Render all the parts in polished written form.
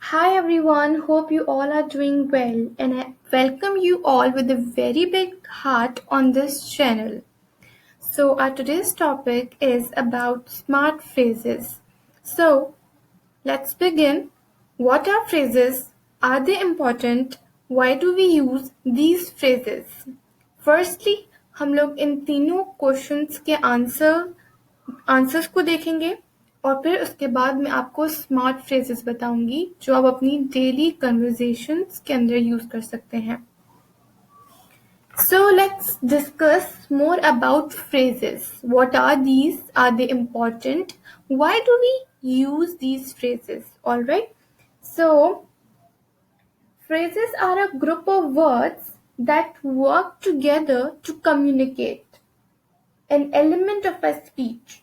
Hi everyone, hope you all are doing well and I welcome you all with a very big heart on this channel. So our today's topic is about smart phrases. So let's begin. What are phrases? Are they important? Why do we use these phrases? Firstly, हम लोग इन तीनों questions के answers को देखेंगे और फिर उसके बाद मैं आपको स्मार्ट फ्रेजेस बताऊंगी जो आप अपनी डेली कन्वर्सेशंस के अंदर यूज कर सकते हैं. So let's discuss more about phrases. What are these? Are they important? Why do we use these phrases? All right. So phrases are a group of words that work together to communicate an element of a speech.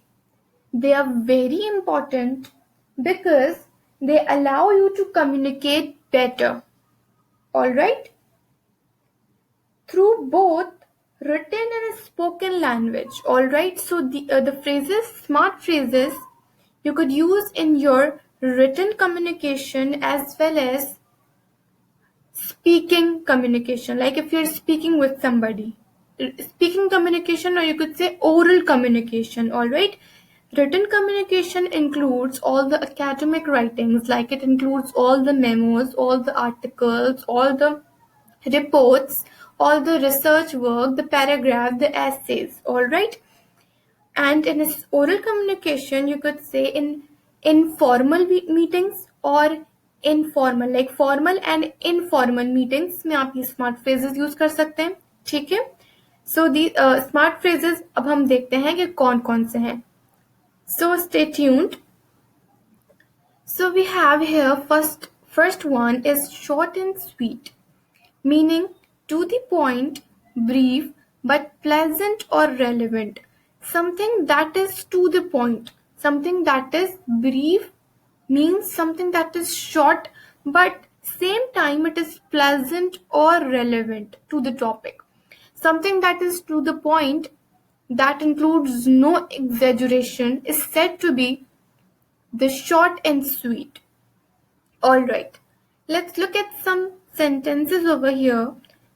They are very important because they allow you to communicate better. Alright? Through both written and spoken language. Alright? So the phrases, smart phrases, you could use in your written communication as well as speaking communication. Like if you're speaking with somebody. Speaking communication, or you could say oral communication. Alright? Written communication includes all the academic writings, like it includes all the memos, all the articles, all the reports, all the research work, the paragraph, the essays, alright? And in oral communication, you could say in informal meetings or informal, like formal and informal meetings में आप ये smart phrases use कर सकते हैं, ठीक है? So the smart phrases अब हम देखते हैं कि कौन कौन से हैं. So stay tuned. So we have here first one is short and sweet, meaning to the point, brief but pleasant or relevant. Something that is to the point, something that is brief means something that is short but same time it is pleasant or relevant to the topic. Something that is to the point that includes no exaggeration is said to be the short and sweet. Alright, let's look at some sentences over here.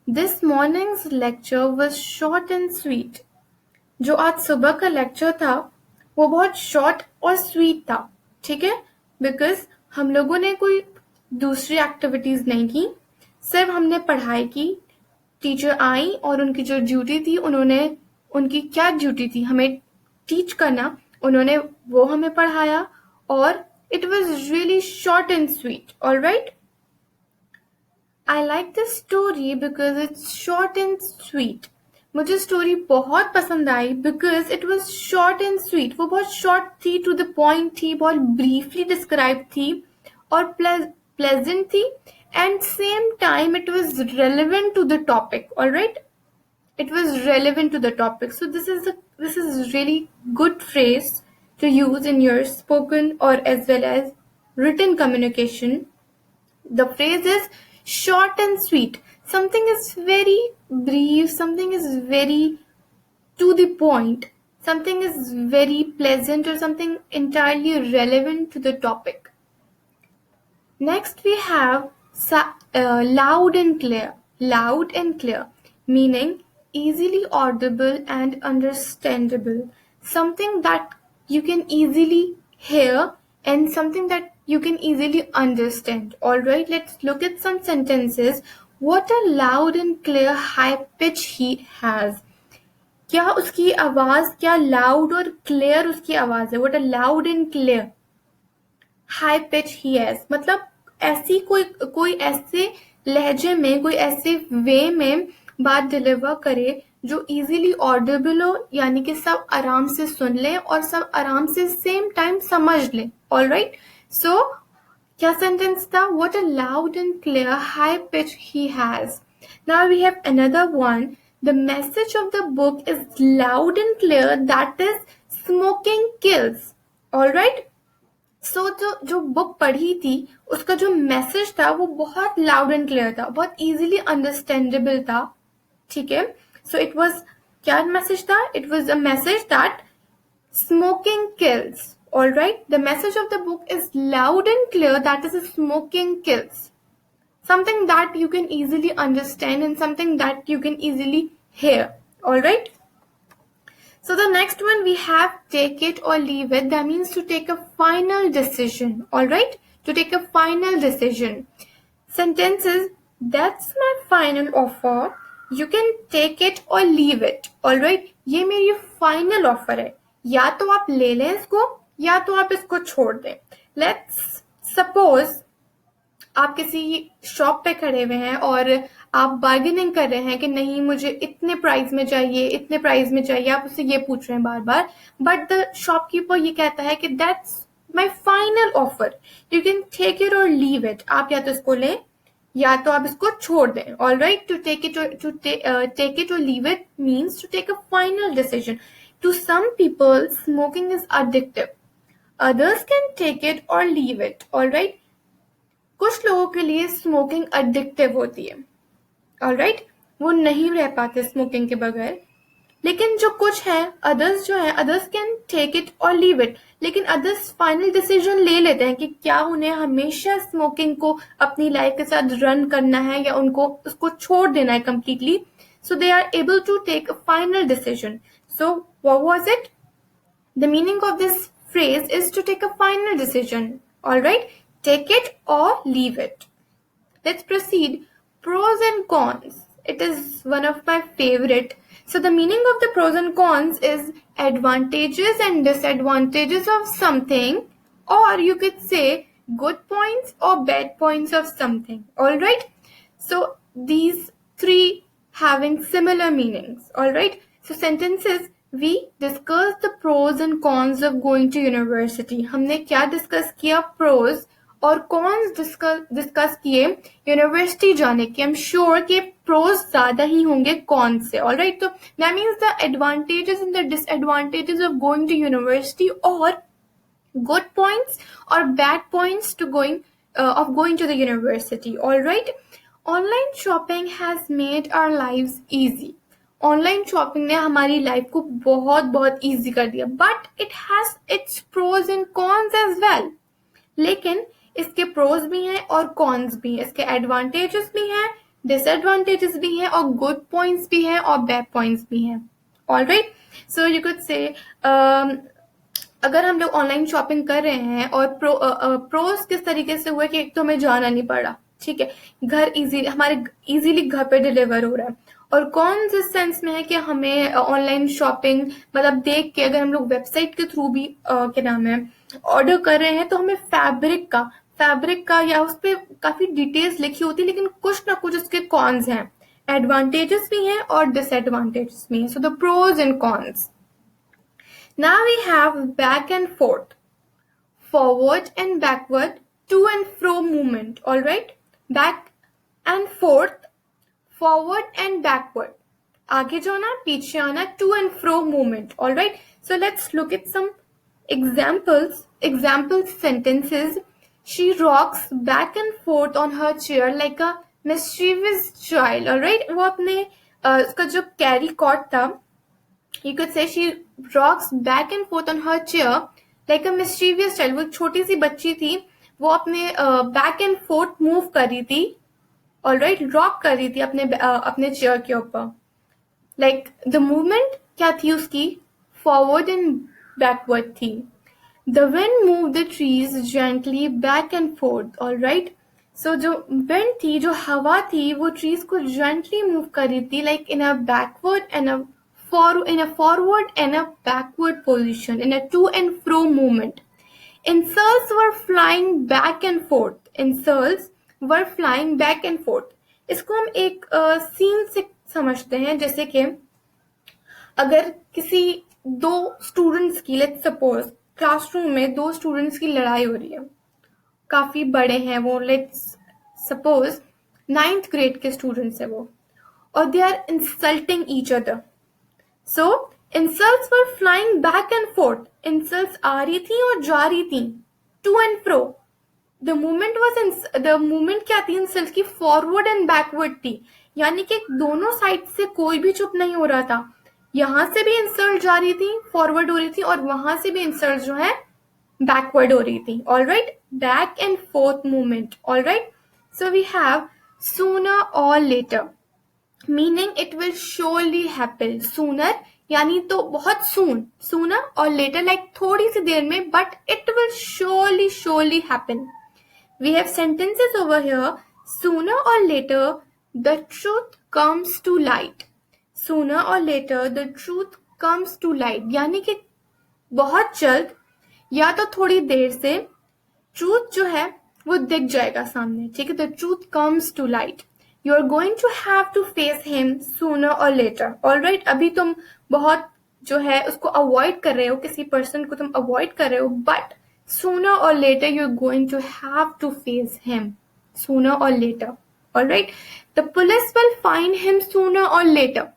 This morning's lecture was short and sweet. जो आज सुबह का lecture था वो बहुत short और sweet था, ठीक है? बिकॉज हम लोगों ने कोई दूसरी एक्टिविटीज नहीं की, सिर्फ हमने पढ़ाई की. टीचर आई और उनकी जो ड्यूटी थी, उनकी क्या ड्यूटी थी, हमें टीच करना, उन्होंने वो हमें पढ़ाया और it was really short and sweet. Alright? I like this story because it's short and sweet. मुझे स्टोरी बहुत पसंद आई because it was short and sweet. वो बहुत short थी, to the point थी, बहुत briefly described थी और pleasant थी, and same time it was relevant to the topic. Alright? It was relevant to the topic. So this is really good phrase to use in your spoken or as well as written communication. The phrase is short and sweet. Something is very brief, something is very to the point, something is very pleasant or something entirely relevant to the topic. Next we have loud and clear. Loud and clear, meaning easily audible and understandable. Something that you can easily hear and something that you can easily understand. Alright, let's look at some sentences. What a loud and clear high pitch he has. क्या उसकी आवाज, क्या loud और clear उसकी आवाज है. What a loud and clear high pitch he has. मतलब ऐसी कोई ऐसे लहजे में, कोई ऐसे वे में बात डिलीवर करे जो इजीली ऑडिबल हो, यानी कि सब आराम से सुन ले और सब आराम से सेम टाइम समझ ले. ऑलराइट, सो क्या सेंटेंस था? What a loud and clear high pitch he has. Now we have another one. The message of the book is loud and clear, that is smoking kills. Alright, so जो book पढ़ी थी उसका जो message था वो बहुत loud and clear था, बहुत इजीली अंडरस्टैंडेबल था, ठीक है? सो इट वाज, क्या मैसेज था? It was a message that smoking kills. All right, the message of the book is loud and clear, that is, smoking kills. Something that you can easily understand and something that you can easily hear. All right. So the next one we have take it or leave it. That means to take a final decision. All right. To take a final decision. Sentences, that's my final offer. You can take it or leave it. All right. ये मेरी final offer है. या तो आप ले लें इसको या तो आप इसको छोड़ दें. Let's suppose आप किसी शॉप पे खड़े हुए हैं और आप बार्गेनिंग कर रहे हैं कि नहीं मुझे इतने प्राइस में चाहिए, इतने प्राइस में चाहिए, आप उससे ये पूछ रहे हैं बार बार, बट द शॉपकीपर ये कहता है कि that's my final offer, you can take it or leave it. आप या तो इसको लें या तो आप इसको छोड़ दें. All right, to take it or leave it means to take a final decision. To some people smoking is addictive, others can take it or leave it. All right. कुछ लोगों के लिए स्मोकिंग अडिक्टिव होती है. Alright, वो नहीं रह पाते स्मोकिंग के बगैर. लेकिन जो कुछ है अदर्स जो है, others can take it or leave it. लेकिन अदर्स फाइनल डिसीजन ले लेते हैं कि क्या उन्हें हमेशा स्मोकिंग को अपनी लाइफ के साथ रन करना है या उनको उसको छोड़ देना है completely. So they are able to take a final decision. So what was it? The meaning of this phrase is to take a final decision. All right, take it or leave it. Let's proceed. Pros and cons. It is one of my favorite. So the meaning of the pros and cons is advantages and disadvantages of something, or you could say good points or bad points of something. All right. So these three having similar meanings. All right. So sentences, we discuss the pros and cons of going to university. हमने क्या discuss किया? Pros और cons discuss किए university जाने के. I am sure कि pros ज्यादा ही होंगे कॉन्स से. ऑलराइट, तो that means the advantages and the disadvantages of going to university, और good points or bad points to going to the university. All right, online shopping has made our lives easy. Online shopping ने हमारी life को बहुत बहुत easy कर दिया, but it has its pros and cons as well. लेकिन इसके pros भी हैं और कॉन्स भी हैं. इसके एडवांटेजेस भी हैं, डिसएडवांटेजेस भी हैं, और गुड पॉइंट्स भी हैं और बैड पॉइंट्स भी हैं. Alright, so you could say अगर हम लोग ऑनलाइन शॉपिंग कर रहे हैं और प्रोज किस तरीके से हुए कि एक तो हमें जाना नहीं पड़ा, ठीक है, घर हमारे इजीली घर पे डिलीवर हो रहा है. और कौन इस सेंस में है कि हमें ऑनलाइन शॉपिंग मतलब देख के अगर हम लोग वेबसाइट के थ्रू भी क्या नाम है ऑर्डर कर रहे हैं तो हमें फैब्रिक का या उस पर काफी डिटेल्स लिखी होती है, लेकिन कुछ ना कुछ उसके कॉन्स हैं, एडवांटेजेस भी हैं और डिसएडवांटेजेस भी हैं. So the pros and cons. Now we have back and forth, forward and backward, to and fro movement. All right, back and forth, forward and backward. आगे जाना, पीछे आना, to and fro movement. All right. So let's look at some examples. Example sentences. She rocks back and forth on her chair like a mischievous child. All right. वो अपने उसका जो carry cot था, you could say she rocks back and forth on her chair like a mischievous child. वो छोटी सी बच्ची थी, वो अपने back and forth move कर रही थी. ऑलराइट, रॉक कर रही थी अपने चेयर के ऊपर. लाइक द मूवमेंट क्या थी उसकी? फॉरवर्ड एंड बैकवर्ड थी. The wind move the trees gently back and forth. Alright, so जो विंड थी, जो हवा थी, वो ट्रीज को जेंटली मूव कर रही थी, like in a backward and a forward and a backward position, in a to and fro movement. Insults were flying back and forth. Insults were flying back and forth. इसको हम एक scene से समझते हैं, जैसे कि अगर किसी दो स्टूडेंट्स की, लेट्स सपोज क्लासरूम में दो स्टूडेंट्स की लड़ाई हो रही है, काफी बड़े हैं वो, लेट्स सपोज 9th ग्रेड के स्टूडेंट्स है वो, और they are insulting each other. So, insults were flying back and forth. Insults आ रही थी और जा रही थी, to and fro. The movement क्या थी इंसल्ट की? फॉरवर्ड एंड बैकवर्ड थी. यानी कि दोनों साइड से कोई भी चुप नहीं हो रहा था. यहां से भी इंसल्ट जा रही थी, फॉरवर्ड हो रही थी, और वहां से भी इंसल्ट जो है backward हो रही थी. All right, back and forth movement. All right, so we have sooner or later, meaning it will surely happen. Sooner यानी तो बहुत soon, sooner or later like थोड़ी सी देर में, but it will surely happen. We have sentences over here. Sooner or later the truth comes to light. Sooner or later the truth comes to light, यानी कि बहुत जल्द या तो थोड़ी देर से ट्रूथ जो है वो दिख जाएगा सामने. ठीक है, the truth comes to light. You are going to have to face him sooner or later. Alright, अभी तुम बहुत जो है उसको अवॉइड कर रहे हो, किसी पर्सन को तुम अवॉइड कर रहे हो, but sooner or later you are going to have to face him sooner or later. Alright, the police will find him sooner or later.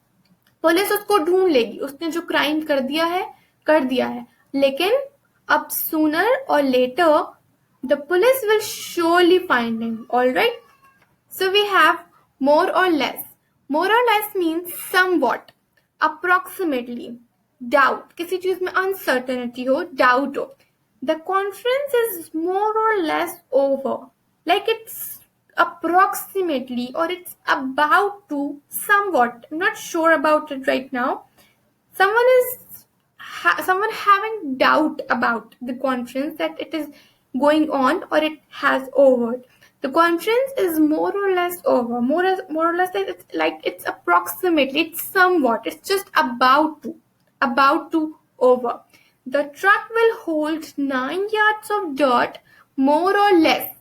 Police उसको ढूंढ लेगी, उसने जो क्राइम कर दिया है, लेकिन अब sooner or letter the police will surely find him. All right, so we have more or less. More or less means somewhat, approximately, doubt, किसी चीज में uncertainty हो, doubt हो. The conference is more or less over, like it's approximately or it's about to, somewhat, I'm not sure about it right now. Someone having doubt about the conference, that it is going on or it has over. The conference is more or less over. More or less, it's like it's approximately, it's somewhat, it's just about to over. The truck will hold 9 yards of dirt, more or less.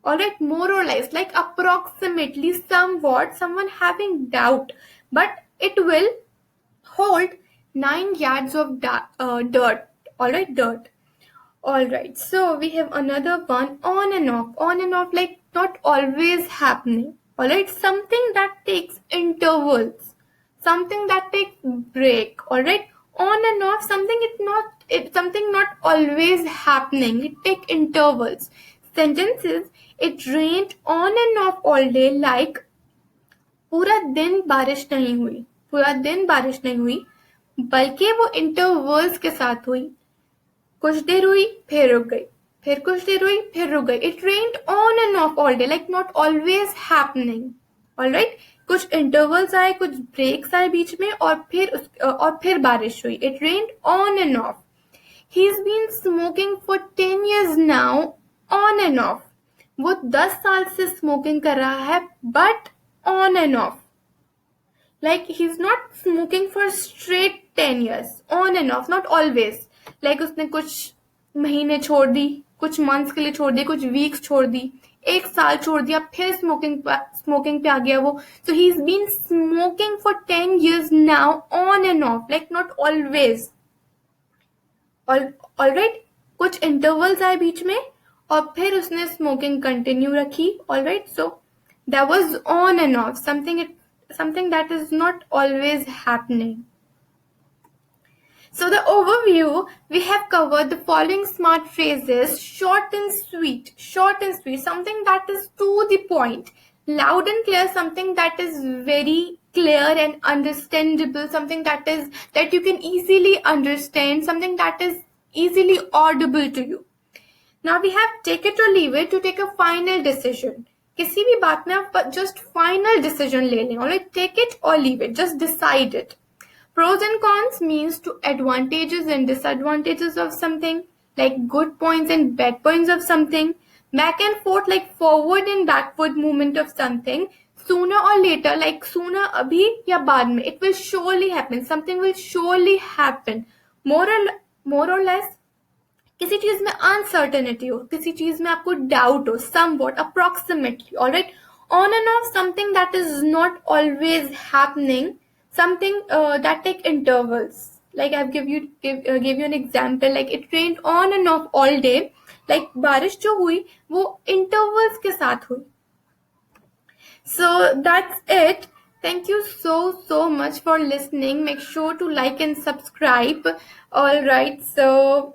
All right, more or less, like approximately, somewhat, someone having doubt, but it will hold 9 yards of dirt. All right, dirt. All right, so we have another one, on and off. On and off, like not always happening. All right, something that takes intervals, something that takes break. All right, on and off, something something not always happening. It take intervals. Sentences: it rained on and off all day, like पूरा दिन बारिश नहीं हुई, बल्कि वो intervals के साथ हुई. कुछ देर हुई, फिर रुक गई, फिर कुछ देर हुई, फिर रुक गई. It rained on and of all day, like not always happening. Alright, कुछ इंटरवल्स आए, कुछ ब्रेक्स आए बीच में, और फिर बारिश हुई. It rained on and off. He is been smoking for 10 years now, on and off. वो 10 साल से स्मोकिंग कर रहा है, but on and off. Like he's not smoking for straight 10 years, on and off, not always. Like उसने कुछ महीने छोड़ दी, कुछ months के लिए छोड़ दी, कुछ weeks छोड़ दी, 1 साल छोड़ दिया, फिर smoking पे आ गया वो. So he's been smoking for 10 years now, on and off, like not always. Alright, कुछ intervals आए बीच में, और फिर उसने smoking continue रखी. Alright, so that was on and off, something that is not always happening. So the overview, we have covered the following smart phrases: short and sweet, something that is to the point; loud and clear, something that is very clear and understandable, something that you can easily understand, something that is easily audible to you. Now we have take it or leave it, to take a final decision. किसी भी बात में आप just final decision ले लें. Alright, take it or leave it, just decide it. Pros and cons means to advantages and disadvantages of something, like good points and bad points of something. Back and forth, like forward and backward movement of something. Sooner or later, like sooner अभी या बाद में, it will surely happen, something will surely happen. More or less, किसी चीज में uncertainty हो, किसी चीज में आपको डाउट हो, somewhat, approximately. Alright, on and off, something that is not always happening, something that take intervals. Like I've gave you an example, like it rained on and off all day, like बारिश जो हुई वो intervals के साथ हुई. So that's it. Thank you so much for listening. Make sure to like and subscribe. Alright, so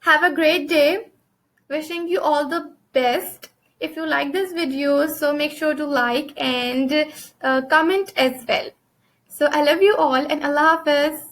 have a great day. Wishing you all the best. If you like this video, so make sure to like and comment as well. So I love you all, and Allah Hafiz.